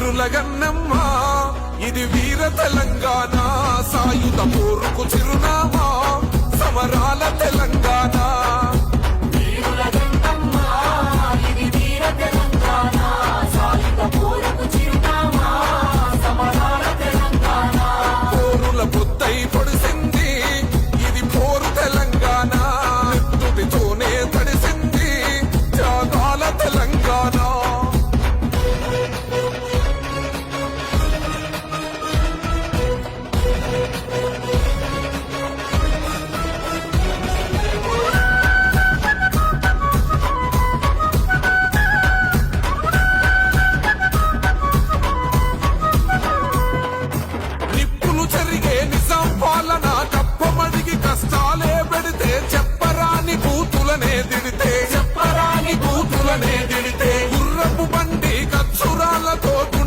వీరుల గన్నమ్మ ఇది వీర తెలంగాణ, సాయుధ పోరుకు చిరునామా సమరాల తెలంగాణ. వీరుల గన్నమ్మ ఇది వీర తెలంగాణ, సాయుధ పోరుకు చిరునామా సమరాల తెలంగాణ. పోరుల బుద్ధై పొడిసింది ఇది పోరు తెలంగాణ, నెత్తుటితోనే తడిసింది త్యాగాల తెలంగాణ. నిప్పులు చెరిగే నిజాం పాలన కప్పమడిగి కష్టాలే పెడితే చెప్పరాని బూతులనే దిడితే, చెప్పరాని బూతులనే దిడితే